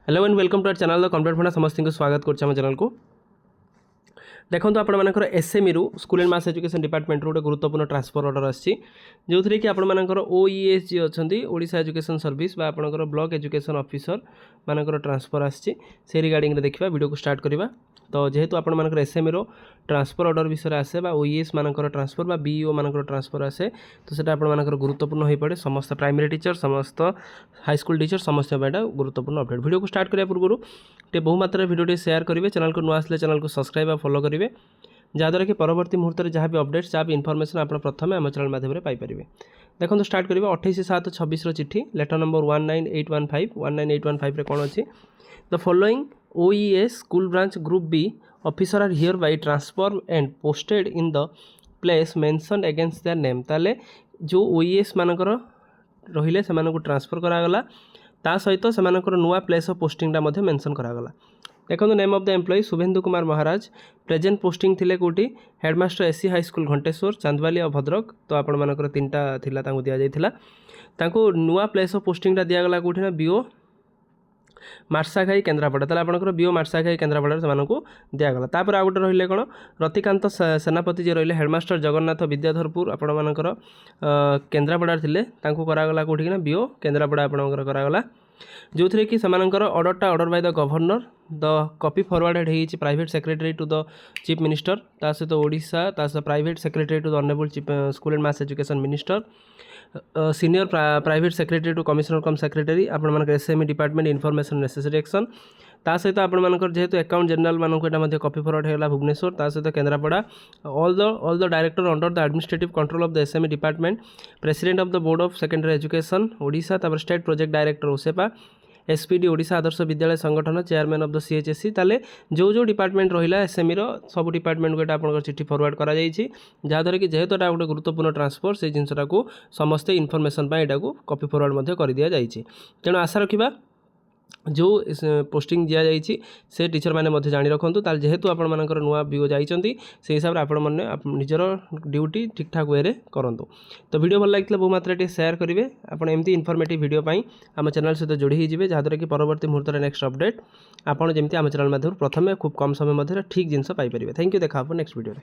Hello and welcome to our channel the complete funda समस्त को स्वागत कर चैनल को देखो आपर एसएमई रु school and mass education department गोटे गुरुत्वपूर्ण ट्रांसफर ऑर्डर आसी जो थी कि आपर ओईएस जी अच्छा ओडिशा एजुकेशन सर्विस बा आपनकर ब्लॉक एजुकेशन ऑफिसर मानकर ट्रांसफर आसी से रिगार्डिंग देखा वीडियो को स्टार्ट करवा। तो जेहेतु आपर एसएमई रो ट्रांसफर ऑर्डर विषय आसे ओईएस मानकर ट्रांसफर बा बीईओ मानकर ट्रांसफर आसे तो सेटा आपर गुरुत्वपूर्ण हो पड़े समस्त प्राइमरी टीचर समस्त हाईस्कूल टीचर समस्त गुरुत्वपूर्ण अपडेट। वीडियो को स्टार्ट करने पूर्व टे बहुमात्रा वीडियो शेयर करेंगे चैनल को नुआ आसले चैनल को सब्सक्राइब और फॉलो करेंगे जहाँद्वारा कि परवर्ती मुहूर्त में जहाँ भी अपडेट्स जहाँ भी इनफॉरमेशन आप प्रथम आम चैनल माध्यम पाइपर। देखो स्टार्ट करेंगे 28/7/26 चिठी लेटर नंबर 19815 कौन अच्छी the following OES school branch group B officer are hereby transfer and posted in the place mention against their name. ताले जो ओईएस मानकर रहिले से ट्रांसफर करागला ता सहित से नुआ प्लेस ऑफ पोस्टिंग मेंशन करागला। देखो name of the employ Shubhendu Kumar Maharaj present posting थिले कोटी headmaster SC high school Ghanteswar Chandbali और भद्रक। तो आपण मानकर तीनटा थिला तांको दिया जाइथिला तांको नुआ प्लेस ऑफ पोस्टिंग दियागला कोठी ना बीओ मार्साघाई केन्द्रापड़ा। ताले आपनकर बीओ मार्साघाई केन्द्रापड़ा से दियागला। तापर आ गोटे रहिले कोन रतिकांत सेनापति जे रहिले हेडमास्टर जगन्नाथ विद्याधरपुर आपण मानकर केन्द्रापड़ा थिले तांको करागला कोठी ना बीओ केन्द्रापड़ा आपनकर करागला जो थी कि ऑर्डरटा order by the governor the copy forwarded है private secretary to the chief minister ता सहित ओडिशा ता सहित private secretary to the honourable chief school and mass education minister senior private secretary to commissioner cum secretary आपण SME department information necessary action ता सहित आपण जेहेतु अकाउंट जनरल मानक एटा कॉपी फॉरवर्ड होगा भुवनेश्वर ता सहित Kendrapara all the director under the administrative control of the SME department president of the board of secondary education Odisha तापर state project director OSEPA SPD Odisha Adarsha Vidyalaya Sangathan chairman of the सीएचएससी। ताले जो डिपार्टमेंट रहा एसएमई सब department को आप चिठी फॉरवर्ड करा जहाँद्वारा कि जेहेतु गोटे गुरुत्वपूर्ण ट्रांसफर से जिनसा को समस्ते इनफॉरमेशन को कॉपी फॉरवर्ड कर दिया जाइए। तेणु आशा रखा जो पोस्टिंग दि जाइए से टीचर मैंने जाणी रखुँ ताल जेहेतु आपर नुआ बीओ जाइए से हिसाब से आपने निजर ड्यूटी ठीक ठाक वे करूँ। तो वीडियो भल लगी बहुमात्रा शेयर करेंगे आप एमती इनफॉर्मेटिव वीडियो आम चैनल सहित जोड़ी होते जहाँद्वारा कि परवर्ती मुहूर्त नेक्स्ट अपडेट आपड़ जमी आम चैनल माध्यम प्रथम खूब कम समय ठीक जिनस पाइपर। थैंक यू देखा नेक्स्ट वीडियो।